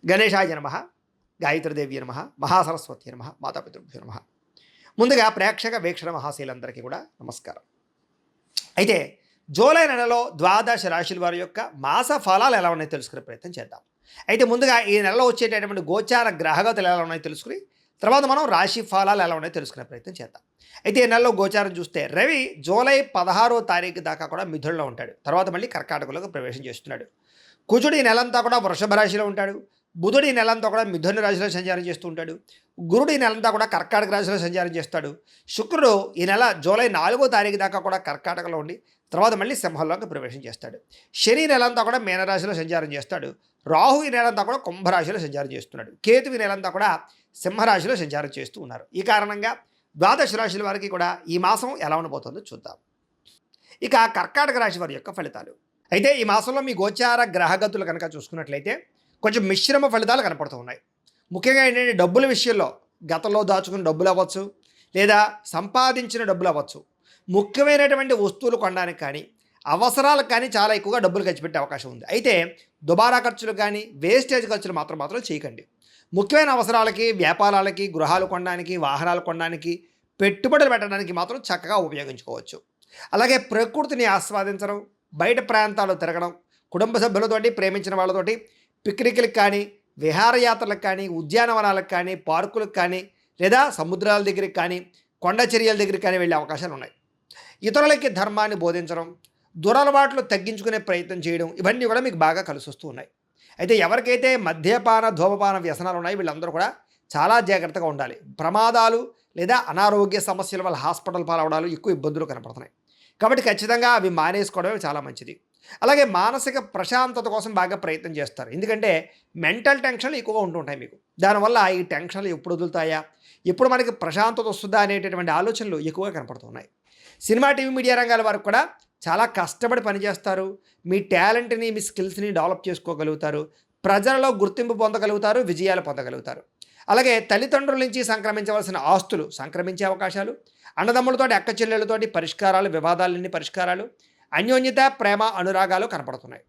గణేశాయ నమః, గాయత్రీదేవి నమః, మహాసరస్వతి నమః, మాతాపితృభ్యో నమః. ముందుగా ప్రేక్షక వీక్షణ మహాశీలందరికీ కూడా నమస్కారం. అయితే జూలై నెలలో ద్వాదశ రాశుల వారి యొక్క మాస ఫలాలు ఎలా ఉన్నాయో తెలుసుకునే ప్రయత్నం చేద్దాం. అయితే ముందుగా ఈ నెలలో వచ్చేటటువంటి గోచార గ్రహగతులు ఎలా ఉన్నాయో తెలుసుకుని తర్వాత మనం రాశి ఫలాలు ఎలా ఉన్నాయో తెలుసుకునే ప్రయత్నం చేద్దాం. అయితే ఈ నెలలో గోచారం చూస్తే రవి జూలై 16వ తారీఖు దాకా కూడా మిథునంలో ఉంటాడు. తర్వాత మళ్ళీ కర్కాటకంలోకి ప్రవేశం చేస్తున్నాడు. కుజుడు ఈ నెలంతా కూడా వృషభ రాశిలో ఉంటాడు. బుధుడు ఈ నెలంతా కూడా మిథున రాశిలో సంచారం చేస్తూ ఉంటాడు. గురుడు ఈ నెలంతా కూడా కర్కాటక రాశిలో సంచారం చేస్తాడు. శుక్రుడు ఈ నెల జూలై 4వ తారీఖు దాకా కూడా కర్కాటకలో ఉండి తర్వాత మళ్ళీ సింహంలోకి ప్రవేశం చేస్తాడు. శని నెలంతా కూడా మీనరాశిలో సంచారం చేస్తాడు. రాహు ఈ నెలంతా కూడా కుంభరాశిలో సంచారం చేస్తున్నాడు. కేతు ఈ నెలంతా కూడా సింహరాశిలో సంచారం చేస్తూ ఉన్నారు. ఈ కారణంగా ద్వాదశ రాశుల వారికి కూడా ఈ మాసం ఎలా ఉండబోతుందో చూద్దాం. ఇక కర్కాటక రాశి వారి యొక్క ఫలితాలు. అయితే ఈ మాసంలో మీ గోచార గ్రహగతులు కనుక చూసుకున్నట్లయితే కొంచెం మిశ్రమ ఫలితాలు కనపడుతూ ఉన్నాయి. ముఖ్యంగా ఏంటంటే డబ్బుల విషయంలో గతంలో దాచుకున్న డబ్బులు అవ్వచ్చు, లేదా సంపాదించిన డబ్బులు అవ్వచ్చు, ముఖ్యమైనటువంటి వస్తువులు కొనడానికి కానీ అవసరాలకు కానీ చాలా ఎక్కువగా డబ్బులు ఖర్చు పెట్టే అవకాశం ఉంది. అయితే దుబారా ఖర్చులు కానీ వేస్టేజ్ ఖర్చులు మాత్రం చేయకండి. ముఖ్యమైన అవసరాలకి, వ్యాపారాలకి, గృహాలు కొనడానికి, వాహనాలు కొనడానికి, పెట్టుబడులు పెట్టడానికి మాత్రం చక్కగా ఉపయోగించుకోవచ్చు. అలాగే ప్రకృతిని ఆస్వాదించడం, బయట ప్రాంతాలు తిరగడం, కుటుంబ సభ్యులతోటి, ప్రేమించిన వాళ్ళతోటి పిక్నిక్లకు కానీ, విహారయాత్రలకు కానీ, ఉద్యానవనాలకు కానీ, పార్కులకు కానీ, లేదా సముద్రాల దగ్గరికి కానీ, కొండ చర్యల దగ్గరికి కానీ వెళ్ళే అవకాశాలు ఉన్నాయి. ఇతరులకి ధర్మాన్ని బోధించడం, దురలవాట్లు తగ్గించుకునే ప్రయత్నం చేయడం, ఇవన్నీ కూడా మీకు బాగా కలిసి వస్తూ ఉన్నాయి. అయితే ఎవరికైతే మద్యపాన, ధూమపాన వ్యసనాలు ఉన్నాయి వీళ్ళందరూ కూడా చాలా జాగ్రత్తగా ఉండాలి. ప్రమాదాలు లేదా అనారోగ్య సమస్యల వల్ల హాస్పిటల్ పాలవడాలు ఎక్కువ ఇబ్బందులు కనపడుతున్నాయి. కాబట్టి ఖచ్చితంగా అవి మానేసుకోవడమే చాలా మంచిది. అలాగే మానసిక ప్రశాంతత కోసం బాగా ప్రయత్నం చేస్తారు. ఎందుకంటే మెంటల్ టెన్షన్లు ఎక్కువగా ఉంటుంటాయి మీకు. దానివల్ల ఈ టెన్షన్లు ఎప్పుడు వదులుతాయా, ఎప్పుడు మనకి ప్రశాంతత వస్తుందా అనేటటువంటి ఆలోచనలు ఎక్కువగా కనపడుతున్నాయి. సినిమా, టీవీ, మీడియా రంగాల వరకు కూడా చాలా కష్టపడి పనిచేస్తారు. మీ టాలెంట్ని, మీ స్కిల్స్ని డెవలప్ చేసుకోగలుగుతారు. ప్రజలలో గుర్తింపు పొందగలుగుతారు, విజయాలు పొందగలుగుతారు. అలాగే తల్లిదండ్రుల నుంచి సంక్రమించవలసిన ఆస్తులు సంక్రమించే అవకాశాలు, అన్నదమ్ములతోటి, అక్క చెల్లెళ్ళతోటి పరిష్కారాలు, వివాదాలన్నీ పరిష్కారాలు, అన్యోన్యత, ప్రేమ, అనురాగాలు కనపడుతున్నాయి.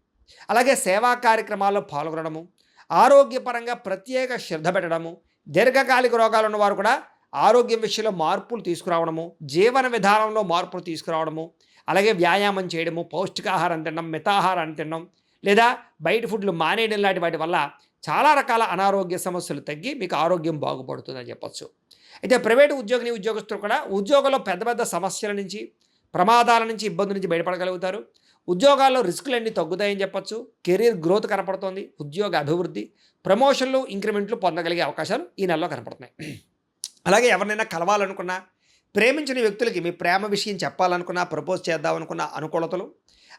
అలాగే సేవా కార్యక్రమాల్లో పాల్గొనడము, ఆరోగ్యపరంగా ప్రత్యేక శ్రద్ధ పెట్టడము, దీర్ఘకాలిక రోగాలు ఉన్నవారు కూడా ఆరోగ్యం విషయంలో మార్పులు తీసుకురావడము, జీవన విధానంలో మార్పులు తీసుకురావడము, అలాగే వ్యాయామం చేయడము, పౌష్టికాహారం తినడం, మితాహారాన్ని తినడం, లేదా బయట ఫుడ్లు మానేయడం లాంటి వాటి వల్ల చాలా రకాల అనారోగ్య సమస్యలు తగ్గి మీకు ఆరోగ్యం బాగుపడుతుందని చెప్పచ్చు. అయితే ప్రైవేటు ఉద్యోగస్తులు కూడా ఉద్యోగంలో పెద్ద పెద్ద సమస్యల నుంచి, ప్రమాదాల నుంచి, ఇబ్బందుల నుంచి బయటపడగలుగుతారు. ఉద్యోగాల్లో రిస్కులన్నీ తగ్గుతాయని చెప్పచ్చు. కెరీర్ గ్రోత్ కనపడుతోంది. ఉద్యోగ అభివృద్ధి, ప్రమోషన్లు, ఇంక్రిమెంట్లు పొందగలిగే అవకాశాలు ఈ నెలలో కనపడుతున్నాయి. అలాగే ఎవరినైనా కలవాలనుకున్నా, ప్రేమించిన వ్యక్తులకి మీ ప్రేమ విషయం చెప్పాలనుకున్నా, ప్రపోజ్ చేద్దామనుకున్న అనుకూలతలు,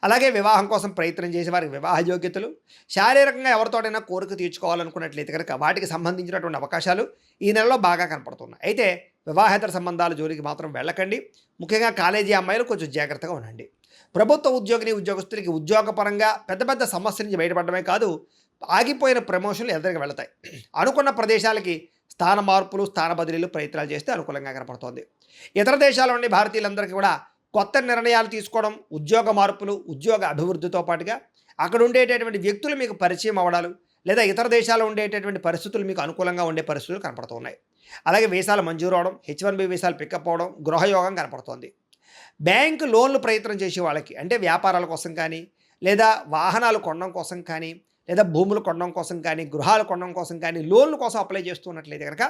అలాగే వివాహం కోసం ప్రయత్నం చేసే వారికి వివాహ యోగ్యతలు, శారీరకంగా ఎవరితోటైనా కోరిక తీర్చుకోవాలనుకున్నట్లయితే కనుక వాటికి సంబంధించినటువంటి అవకాశాలు ఈ నెలలో బాగా కనపడుతున్నాయి. అయితే వివాహేతర సంబంధాల జోలికి మాత్రం వెళ్ళకండి. ముఖ్యంగా కాలేజీ అమ్మాయిలు కొంచెం జాగ్రత్తగా ఉండండి. ప్రభుత్వ ఉద్యోగస్తులకి ఉద్యోగపరంగా పెద్ద పెద్ద సమస్యల నుంచి బయటపడమే కాదు, ఆగిపోయిన ప్రమోషన్లు ఎదురుగా వెళతాయి. అనుకున్న ప్రదేశాలకి స్థాన మార్పులు, స్థాన బదిలీలు ప్రయత్నాలు చేస్తే అనుకూలంగా కనపడుతోంది. ఇతర దేశాల నుండి భారతీయులందరికీ కూడా కొత్త నిర్ణయాలు తీసుకోవడం, ఉద్యోగ మార్పులు, ఉద్యోగ అభివృద్ధితో పాటుగా అక్కడ ఉండేటటువంటి వ్యక్తులు మీకు పరిచయం అవ్వడాలు, లేదా ఇతర దేశాల్లో ఉండేటటువంటి పరిస్థితులు మీకు అనుకూలంగా ఉండే పరిస్థితులు కనపడుతూ ఉన్నాయి. అలాగే వీసాలు మంజూరు అవడం, H1B వీసాలు పికప్ అవడం, గృహయోగం కనపడుతోంది. బ్యాంకు లోన్లు ప్రయత్నం చేసే వాళ్ళకి, అంటే వ్యాపారాల కోసం కానీ, లేదా వాహనాలు కొనడం కోసం కానీ, లేదా భూములు కొనడం కోసం కానీ, గృహాలు కొనడం కోసం కానీ లోన్ల కోసం అప్లై చేస్తున్నట్లయితే కనుక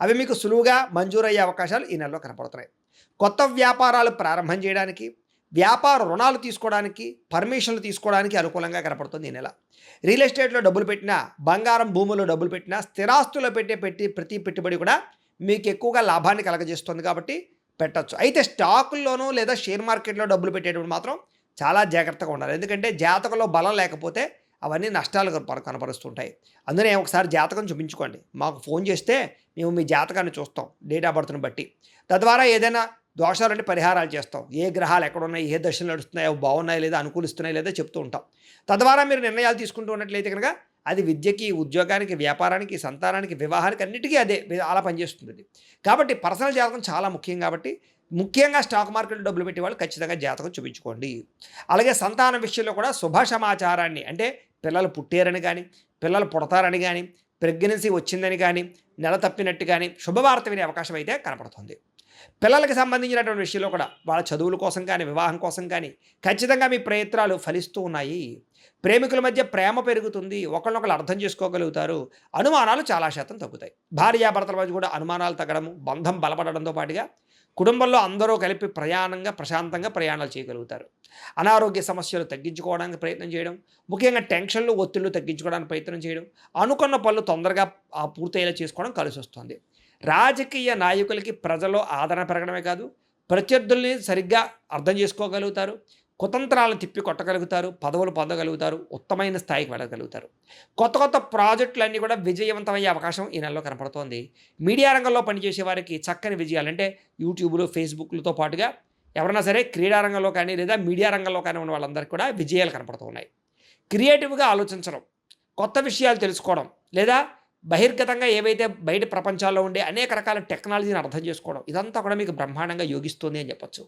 అవి మీకు సులువుగా మంజూరు అయ్యే అవకాశాలు ఈ నెలలో కనపడుతున్నాయి. కొత్త వ్యాపారాలు ప్రారంభం చేయడానికి, వ్యాపార రుణాలు తీసుకోవడానికి, పర్మిషన్లు తీసుకోవడానికి అనుకూలంగా కనపడుతుంది ఈ నెల. రియల్ ఎస్టేట్లో డబ్బులు పెట్టినా, బంగారం భూముల్లో డబ్బులు పెట్టినా, స్థిరాస్తుల్లో ప్రతి పెట్టుబడి కూడా మీకు ఎక్కువగా లాభాన్ని కలగజేస్తుంది కాబట్టి పెట్టచ్చు. అయితే స్టాకుల్లోనూ లేదా షేర్ మార్కెట్లో డబ్బులు పెట్టేటప్పుడు మాత్రం చాలా జాగ్రత్తగా ఉండాలి. ఎందుకంటే జాతకంలో బలం లేకపోతే అవన్నీ నష్టాలు కనపరుస్తుంటాయి. అందుకే ఒకసారి జాతకం చూపించుకోండి. మాకు ఫోన్ చేస్తే మేము మీ జాతకాన్ని చూస్తాం, డేట్ ఆఫ్ బర్త్ని బట్టి. తద్వారా ఏదైనా దోషాలంటే పరిహారాలు చేస్తాం. ఏ గ్రహాలు ఎక్కడున్నాయి, ఏ దశలు నడుస్తున్నాయో, బాగున్నాయి లేదా, అనుకూలిస్తున్నాయి లేదా చెప్తూ ఉంటాం. తద్వారా మీరు నిర్ణయాలు తీసుకుంటూ ఉన్నట్లయితే కనుక అది విద్యకి, ఉద్యోగానికి, వ్యాపారానికి, సంతానానికి, వివాహానికి అన్నిటికీ అదే అలా పనిచేస్తుంది. కాబట్టి పర్సనల్ జాతకం చాలా ముఖ్యం. కాబట్టి ముఖ్యంగా స్టాక్ మార్కెట్లో డబ్బులు పెట్టే వాళ్ళు ఖచ్చితంగా జాతకం చూపించుకోండి. అలాగే సంతానం విషయంలో కూడా శుభ సమాచారాన్ని, అంటే పిల్లలు పుట్టారని కానీ, పిల్లలు పుడతారని కానీ, ప్రెగ్నెన్సీ వచ్చిందని కానీ నెల తప్పినట్టు కానీ శుభవార్త వినే అవకాశం అయితే కనపడుతుంది. పిల్లలకి సంబంధించినటువంటి విషయంలో కూడా వాళ్ళ చదువుల కోసం కానీ వివాహం కోసం కానీ ఖచ్చితంగా మీ ప్రయత్నాలు ఫలిస్తూ ఉన్నాయి. ప్రేమికుల మధ్య ప్రేమ పెరుగుతుంది, ఒకళ్ళనొకళ్ళు అర్థం చేసుకోగలుగుతారు, అనుమానాలు చాలా శాతం తగ్గుతాయి. భార్యాభర్తల మధ్య కూడా అనుమానాలు తగ్గడము, బంధం బలపడడంతో పాటుగా కుటుంబంలో అందరూ కలిపి ప్రశాంతంగా ప్రయాణాలు చేయగలుగుతారు. అనారోగ్య సమస్యలు తగ్గించుకోవడానికి ప్రయత్నం చేయడం, ముఖ్యంగా టెన్షన్లు ఒత్తిళ్లు తగ్గించుకోవడానికి ప్రయత్నం చేయడం, అనుకున్న పనులు తొందరగా పూర్తయ్యేలా చేసుకోవడం కలిసి వస్తుంది. రాజకీయ నాయకులకి ప్రజల్లో ఆదరణ పెరగడమే కాదు, ప్రత్యర్థుల్ని సరిగ్గా అర్థం చేసుకోగలుగుతారు, కుతంత్రాలను తిప్పి కొట్టగలుగుతారు, పదవులు పొందగలుగుతారు, ఉత్తమైన స్థాయికి వెళ్ళగలుగుతారు. కొత్త ప్రాజెక్టులన్నీ కూడా విజయవంతమయ్యే అవకాశం ఈ నెలలో కనపడుతోంది. మీడియా రంగంలో పనిచేసే వారికి చక్కని విజయాలు, అంటే యూట్యూబ్లు, ఫేస్బుక్లతో పాటుగా ఎవరైనా సరే క్రీడా రంగంలో కానీ లేదా మీడియా రంగంలో కానీ ఉన్న వాళ్ళందరికీ కూడా విజయాలు కనపడుతూ ఉన్నాయి. క్రియేటివ్గా ఆలోచించడం, కొత్త విషయాలు తెలుసుకోవడం, లేదా బహిర్గతంగా ఏవైతే బయట ప్రపంచాల్లో ఉండే అనేక రకాల టెక్నాలజీని అర్థం చేసుకోవడం, ఇదంతా కూడా మీకు బ్రహ్మాండంగా యోగిస్తుంది అని చెప్పొచ్చు.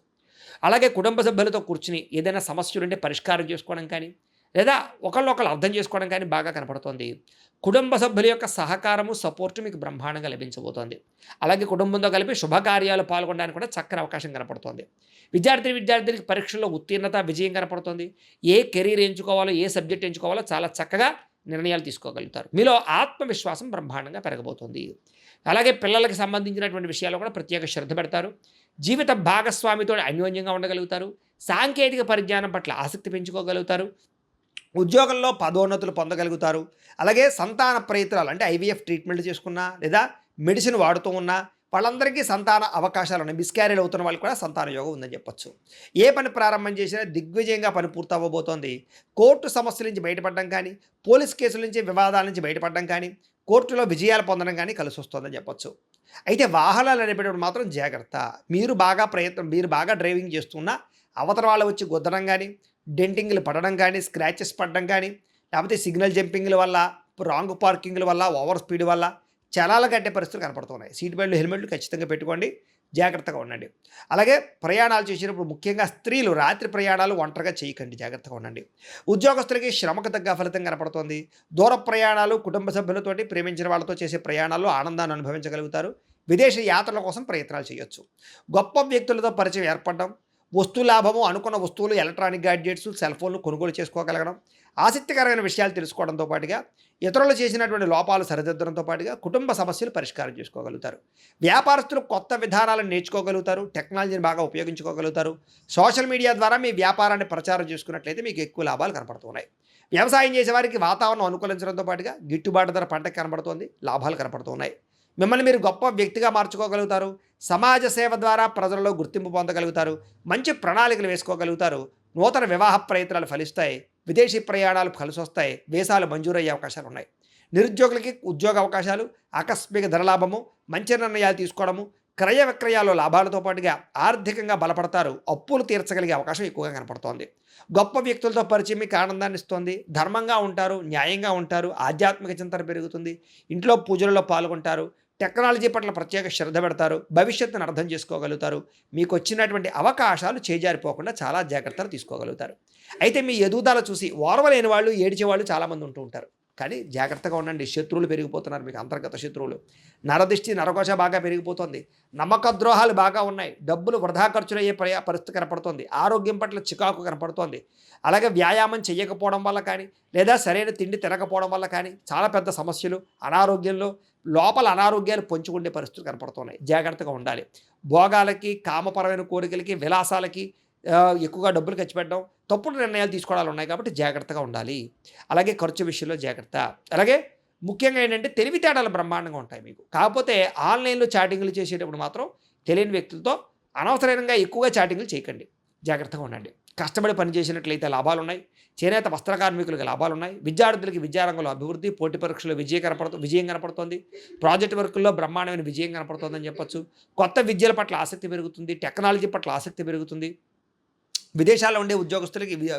అలాగే కుటుంబ సభ్యులతో కూర్చుని ఏదైనా సమస్యలుంటే పరిష్కారం చేసుకోవడం కానీ లేదా ఒకళ్ళొకళ్ళు అర్థం చేసుకోవడం కానీ బాగా కనపడుతోంది. కుటుంబ సభ్యుల యొక్క సహకారము, సపోర్టు మీకు బ్రహ్మాండంగా లభించబోతోంది. అలాగే కుటుంబంతో కలిపి శుభకార్యాలు పాల్గొనడానికి కూడా చక్కని అవకాశం కనపడుతోంది. విద్యార్థులకి పరీక్షల్లో ఉత్తీర్ణత, విజయం కనపడుతోంది. ఏ కెరీర్ ఎంచుకోవాలో, ఏ సబ్జెక్ట్ ఎంచుకోవాలో చాలా చక్కగా నిర్ణయాలు తీసుకోగలుగుతారు. మీలో ఆత్మవిశ్వాసం బ్రహ్మాండంగా పెరగబోతోంది. అలాగే పిల్లలకి సంబంధించినటువంటి విషయాల్లో కూడా ప్రత్యేక శ్రద్ధ పెడతారు. జీవిత భాగస్వామితో అన్యోన్యంగా ఉండగలుగుతారు. సాంకేతిక పరిజ్ఞానం పట్ల ఆసక్తి పెంచుకోగలుగుతారు. ఉద్యోగంలో పదోన్నతులు పొందగలుగుతారు. అలాగే సంతాన ప్రయత్నాలు, అంటే ఐవీఎఫ్ ట్రీట్మెంట్ చేసుకున్నా లేదా మెడిసిన్ వాడుతూ ఉన్నా వాళ్ళందరికీ సంతాన అవకాశాలు ఉన్నాయి. మిస్క్యారేజ్ అవుతున్న వాళ్ళకి కూడా సంతాన యోగం ఉందని చెప్పొచ్చు. ఏ పని ప్రారంభం చేసినా దిగ్విజయంగా పని పూర్తవ్వబోతోంది. కోర్టు సమస్యల నుంచి బయటపడడం కానీ, పోలీస్ కేసుల నుంచి, వివాదాల నుంచి బయటపడడం కానీ, కోర్టులో విజయాలు పొందడం కానీ కలిసి వస్తుందని చెప్పొచ్చు. అయితే వాహనాలు నడిపేటప్పుడు మాత్రం జాగ్రత్త. మీరు బాగా డ్రైవింగ్ చేస్తున్నా అవతల వాళ్ళు వచ్చి గుద్దడం కానీ, డెంటింగ్లు పడడం కానీ, స్క్రాచెస్ పడడం కానీ, లేకపోతే సిగ్నల్ జంపింగ్ల వల్ల, రాంగ్ పార్కింగ్ల వల్ల, ఓవర్ స్పీడ్ వల్ల చలాలు కట్టే పరిస్థితులు కనపడుతున్నాయి. సీట్ బెల్ట్లు, హెల్మెట్లు ఖచ్చితంగా పెట్టుకోండి, జాగ్రత్తగా ఉండండి. అలాగే ప్రయాణాలు చేసినప్పుడు ముఖ్యంగా స్త్రీలు రాత్రి ప్రయాణాలు ఒంటరిగా చేయకండి, జాగ్రత్తగా ఉండండి. ఉద్యోగస్తులకి శ్రమకు తగ్గ ఫలితం కనపడుతోంది. దూర ప్రయాణాలు, కుటుంబ సభ్యులతోటి, ప్రేమించిన వాళ్ళతో చేసే ప్రయాణాల్లో ఆనందాన్ని అనుభవించగలుగుతారు. విదేశీ యాత్రల కోసం ప్రయత్నాలు చేయొచ్చు. గొప్ప వ్యక్తులతో పరిచయం ఏర్పడడం, వస్తు లాభము, అనుకున్న వస్తువులు, ఎలక్ట్రానిక్ గ్యాడ్జెట్స్, సెల్ ఫోన్లు కొనుగోలు చేసుకోగలగడం, ఆసక్తికరమైన విషయాలు తెలుసుకోవడంతో పాటుగా ఇతరులు చేసినటువంటి లోపాలు సరిదిద్దడంతో పాటుగా కుటుంబ సమస్యలు పరిష్కారం చేసుకోగలుగుతారు. వ్యాపారస్తులు కొత్త విధానాలను నేర్చుకోగలుగుతారు, టెక్నాలజీని బాగా ఉపయోగించుకోగలుగుతారు. సోషల్ మీడియా ద్వారా మీ వ్యాపారాన్ని ప్రచారం చేసుకున్నట్లయితే మీకు ఎక్కువ లాభాలు కనపడుతున్నాయి. వ్యవసాయం చేసేవారికి వాతావరణం అనుకూలించడంతో పాటుగా గిట్టుబాటు ధర పంటకు కనబడుతోంది, లాభాలు కనపడుతున్నాయి. మిమ్మల్ని మీరు గొప్ప వ్యక్తిగా మార్చుకోగలుగుతారు. సమాజ సేవ ద్వారా ప్రజలలో గుర్తింపు పొందగలుగుతారు. మంచి ప్రణాళికలు వేసుకోగలుగుతారు. నూతన వివాహ ప్రయత్నాలు ఫలిస్తాయి. విదేశీ ప్రయాణాలు కలిసి వస్తాయి. వీసాలు మంజూరయ్యే అవకాశాలు ఉన్నాయి. నిరుద్యోగులకి ఉద్యోగ అవకాశాలు, ఆకస్మిక ధనలాభము, మంచి నిర్ణయాలు తీసుకోవడము, క్రయ విక్రయాల్లో లాభాలతో పాటుగా ఆర్థికంగా బలపడతారు. అప్పులు తీర్చగలిగే అవకాశం ఎక్కువగా కనపడుతోంది. గొప్ప వ్యక్తులతో పరిచయం మీకు ఆనందాన్ని ఇస్తుంది. ధర్మంగా ఉంటారు, న్యాయంగా ఉంటారు, ఆధ్యాత్మిక చింతన పెరుగుతుంది. ఇంట్లో పూజలలో పాల్గొంటారు. టెక్నాలజీ పట్ల ప్రత్యేక శ్రద్ధ పెడతారు. భవిష్యత్తును అర్థం చేసుకోగలుగుతారు. మీకు వచ్చినటువంటి అవకాశాలు చేజారిపోకుండా చాలా జాగ్రత్తలు తీసుకోగలుగుతారు. అయితే మీ ఎదుగుదల చూసి ఓర్వలేని వాళ్ళు, ఏడిచేవాళ్ళు చాలామంది ఉంటూ ఉంటారు. కానీ జాగ్రత్తగా ఉండండి. శత్రువులు పెరిగిపోతున్నారు, మీకు అంతర్గత శత్రువులు. నరదిష్టి, నరకోశ బాగా పెరిగిపోతుంది. నమ్మక ద్రోహాలు బాగా ఉన్నాయి. డబ్బులు వృధా ఖర్చులయ్యే పరిస్థితి కనపడుతోంది. ఆరోగ్యం పట్ల చికాకు కనపడుతోంది. అలాగే వ్యాయామం చేయకపోవడం వల్ల కానీ లేదా సరైన తిండి తినకపోవడం వల్ల కానీ చాలా పెద్ద సమస్యలు, అనారోగ్యంలో లోపల అనారోగ్యాలు పొంచుకుండే పరిస్థితులు కనపడుతున్నాయి. జాగ్రత్తగా ఉండాలి. భోగాలకి, కామపరమైన కోరికలకి, విలాసాలకి ఎక్కువగా డబ్బులు ఖర్చు పెట్టడం, తప్పుడు నిర్ణయాలు తీసుకోవడాలు ఉన్నాయి. కాబట్టి జాగ్రత్తగా ఉండాలి. అలాగే ఖర్చు విషయంలో జాగ్రత్త. అలాగే ముఖ్యంగా ఏంటంటే తెలివితేటలు బ్రహ్మాండంగా ఉంటాయి మీకు. కాకపోతే ఆన్లైన్లో చాటింగ్లు చేసేటప్పుడు మాత్రం తెలియని వ్యక్తులతో అనవసరంగా ఎక్కువగా చాటింగ్లు చేయకండి, జాగ్రత్తగా ఉండండి. కష్టపడి పనిచేసినట్లయితే లాభాలు ఉన్నాయి. చేనేత వస్త్ర కార్మికులకు లాభాలు ఉన్నాయి. విద్యార్థులకి విద్యారంగంలో అభివృద్ధి, పోటీ పరీక్షలో విజయం కనపడుతుంది. ప్రాజెక్ట్ వర్కుల్లో బ్రహ్మాండమైన విజయం కనపడుతుందని చెప్పొచ్చు. కొత్త విద్యల పట్ల ఆసక్తి పెరుగుతుంది. టెక్నాలజీ పట్ల ఆసక్తి పెరుగుతుంది. విదేశాల్లో ఉండే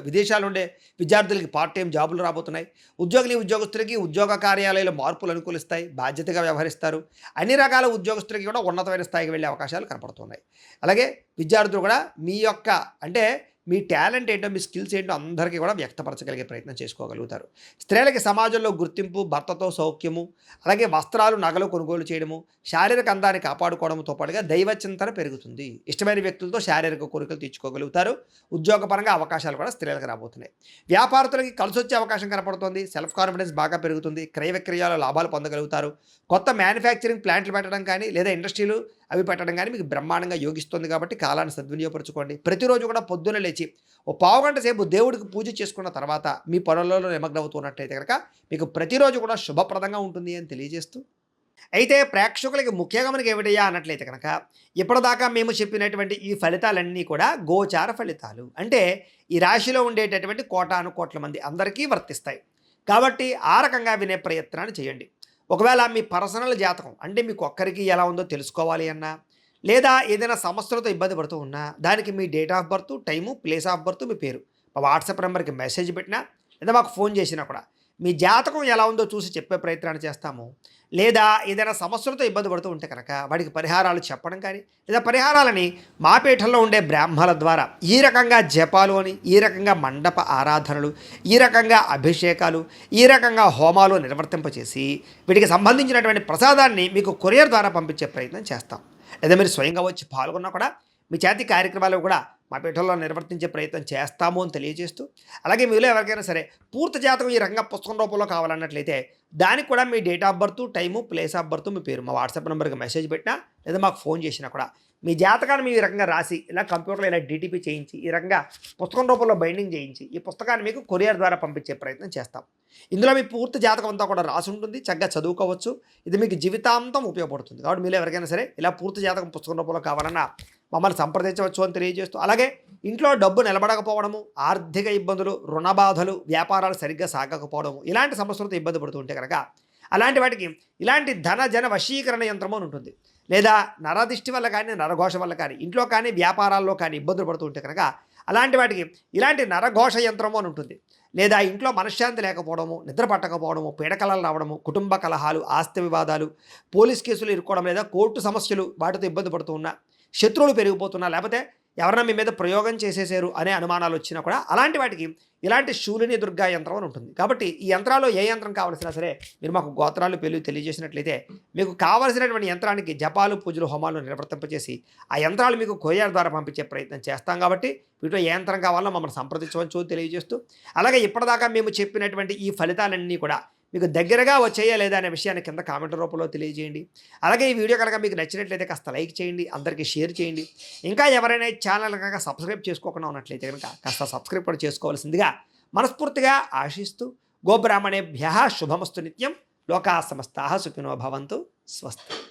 విదేశాల్లో ఉండే విద్యార్థులకి పార్ట్ టైం జాబులు రాబోతున్నాయి. ఉద్యోగస్తులకి ఉద్యోగ కార్యాలయాల మార్పులు అనుకూలిస్తాయి. బాధ్యతగా వ్యవహరిస్తారు. అన్ని రకాల ఉద్యోగస్తులకి కూడా ఉన్నతమైన స్థాయికి వెళ్ళే అవకాశాలు కనపడుతున్నాయి. అలాగే విద్యార్థులు కూడా మీ యొక్క అంటే మీ టాలెంట్ ఏంటో, మీ స్కిల్స్ ఏంటో అందరికీ కూడా వ్యక్తపరచగలిగే ప్రయత్నం చేసుకోగలుగుతారు. స్త్రీలకి సమాజంలో గుర్తింపు, భర్తతో సౌఖ్యము, అలాగే వస్త్రాలు, నగలు కొనుగోలు చేయడము, శారీరక అందాన్ని కాపాడుకోవడంతో పాటుగా దైవ చింతన పెరుగుతుంది. ఇష్టమైన వ్యక్తులతో శారీరక కోరికలు తీర్చుకోగలుగుతారు. ఉద్యోగపరంగా అవకాశాలు కూడా స్త్రీలకు రాబోతున్నాయి. వ్యాపారస్తులకి కలిసొచ్చే అవకాశం కనపడుతుంది. సెల్ఫ్ కాన్ఫిడెన్స్ బాగా పెరుగుతుంది. క్రయ విక్రయాల లాభాలు పొందగలుగుతారు. కొత్త మ్యానుఫ్యాక్చరింగ్ ప్లాంట్లు పెట్టడం కానీ, లేదా ఇండస్ట్రీలు అవి పెట్టడం కానీ మీకు బ్రహ్మాండంగా యోగిస్తుంది. కాబట్టి కాలాన్ని సద్వినియోగపరచుకోండి. ప్రతిరోజు కూడా పొద్దున్న లేచి ఓ పావుగంట సేపు దేవుడికి పూజ చేసుకున్న తర్వాత మీ పనులలో నిమగ్నమవుతున్నట్టయితే కనుక మీకు ప్రతిరోజు కూడా శుభప్రదంగా ఉంటుంది అని తెలియజేస్తూ, అయితే ప్రేక్షకులకి ముఖ్యంగా మనకి ఏమిటయ్యా అన్నట్లయితే కనుక, ఇప్పటిదాకా మేము చెప్పినటువంటి ఈ ఫలితాలన్నీ కూడా గోచార ఫలితాలు. అంటే ఈ రాశిలో ఉండేటటువంటి కోటాను కోట్ల మంది అందరికీ వర్తిస్తాయి. కాబట్టి ఆ రకంగా వినే ప్రయత్నాన్ని చేయండి. ఒకవేళ మీ పర్సనల్ జాతకం అంటే మీకు ఒక్కరికి ఎలా ఉందో తెలుసుకోవాలి అన్నా, లేదా ఏదైనా సమస్యలతో ఇబ్బంది పడుతూ ఉన్నా, దానికి మీ date of birth, time, place of birth, మీ పేరు మా వాట్సాప్ నెంబర్కి మెసేజ్ పెట్టినా, లేదా మాకు ఫోన్ చేసినా కూడా మీ జాతకం ఎలా ఉందో చూసి చెప్పే ప్రయత్నాన్ని చేస్తాము. లేదా ఏదైనా సమస్యలతో ఇబ్బంది పడుతూ ఉంటే కనుక వాడికి పరిహారాలు చెప్పడం కానీ, లేదా పరిహారాలని మా పీఠంలో ఉండే బ్రాహ్మణుల ద్వారా ఈ రకంగా జపాలు అని, ఈ రకంగా మండప ఆరాధనలు, ఈ రకంగా అభిషేకాలు, ఈ రకంగా హోమాలు నిర్వర్తింపచేసి వీటికి సంబంధించినటువంటి ప్రసాదాన్ని మీకు కొరియర్ ద్వారా పంపించే ప్రయత్నం చేస్తాం. లేదా మీరు స్వయంగా వచ్చి పాల్గొన్నా కూడా మీ చేతి కార్యక్రమాలు కూడా మా పీఠంలో నిర్వర్తించే ప్రయత్నం చేస్తాము అని తెలియజేస్తూ, అలాగే మీలో ఎవరికైనా సరే పూర్తి జాతకం ఈ రకంగా పుస్తకం రూపంలో కావాలన్నట్లయితే దానికి కూడా మీ date of birth, time, place of birth, మీ పేరు మా వాట్సాప్ నెంబర్కి మెసేజ్ పెట్టినా, లేదా మాకు ఫోన్ చేసినా కూడా మీ జాతకాన్ని మేము ఈ రకంగా రాసి ఇలా కంప్యూటర్లో ఇలా డీటీపీ చేయించి ఈ రకంగా పుస్తకం రూపంలో బైండింగ్ చేయించి ఈ పుస్తకాన్ని మీకు కొరియర్ ద్వారా పంపించే ప్రయత్నం చేస్తాం. ఇందులో మీ పూర్తి జాతకం అంతా కూడా రాసి ఉంటుంది. చక్కగా చదువుకోవచ్చు. ఇది మీకు జీవితాంతం ఉపయోగపడుతుంది. కాబట్టి మీరు ఎవరికైనా సరే ఇలా పూర్తి జాతకం పుస్తకం రూపంలో కావాలన్నా మమ్మల్ని సంప్రదించవచ్చు అని తెలియజేస్తూ, అలాగే ఇంట్లో డబ్బు నిలబడకపోవడము, ఆర్థిక ఇబ్బందులు, రుణ బాధలు, వ్యాపారాలు సరిగ్గా సాగకపోవడము, ఇలాంటి సమస్యలతో ఇబ్బంది పడుతూ ఉంటే కనుక అలాంటి వాటికి ఇలాంటి ధన జన వశీకరణ యంత్రము అని ఉంటుంది. లేదా నరదిష్టి వల్ల కానీ, నరఘోష వల్ల కానీ, ఇంట్లో కానీ వ్యాపారాల్లో కానీ ఇబ్బందులు పడుతూ ఉంటే కనుక అలాంటి వాటికి ఇలాంటి నరఘోష యంత్రము అని ఉంటుంది. లేదా ఇంట్లో మనశ్శాంతి లేకపోవడము, నిద్ర పట్టకపోవడము, పీడకలలు రావడము, కుటుంబ కలహాలు, ఆస్తి వివాదాలు, పోలీస్ కేసులు ఇరుక్కోవడం, లేదా కోర్టు సమస్యలు వాటితో ఇబ్బంది పడుతూ ఉన్నా, శత్రువులు పెరిగిపోతున్నా, లేకపోతే ఎవరైనా మీ మీద ప్రయోగం చేసేసారు అనే అనుమానాలు వచ్చినా కూడా అలాంటి వాటికి ఇలాంటి శూలిని దుర్గా యంత్రం అని ఉంటుంది. కాబట్టి ఈ యంత్రాల్లో ఏ యంత్రం కావాల్సినా సరే మీరు మాకు గోత్రాలు పేర్లు తెలియజేసినట్లయితే మీకు కావాల్సినటువంటి యంత్రానికి జపాలు, పూజలు, హోమాలు నిర్వర్తింపచేసి ఆ యంత్రాలు మీకు కొరియర్ ద్వారా పంపించే ప్రయత్నం చేస్తాం. కాబట్టి వీటిలో ఏ యంత్రం కావాలో మమ్మల్ని సంప్రదించవచ్చు తెలియజేస్తూ, అలాగే ఇప్పటిదాకా మేము చెప్పినటువంటి ఈ ఫలితాలన్నీ కూడా మీకు దగ్గరగా వచ్చాయా లేదా అనే విషయాన్ని కింద కామెంట్ రూపంలో తెలియజేయండి. అలాగే ఈ వీడియో కనుక మీకు నచ్చినట్లయితే కాస్త లైక్ చేయండి, అందరికీ షేర్ చేయండి. ఇంకా ఎవరైనా ఛానల్ కనుక సబ్స్క్రైబ్ చేసుకోకుండా ఉన్నట్లయితే కనుక కాస్త సబ్స్క్రైబ్ కూడా చేసుకోవాల్సిందిగా మనస్ఫూర్తిగా ఆశిస్తూ, గోబ్రాహ్మణేభ్యః శుభమస్తు నిత్యం. లోకా సమస్తాః సుఖినో భవంతు. స్వస్తి.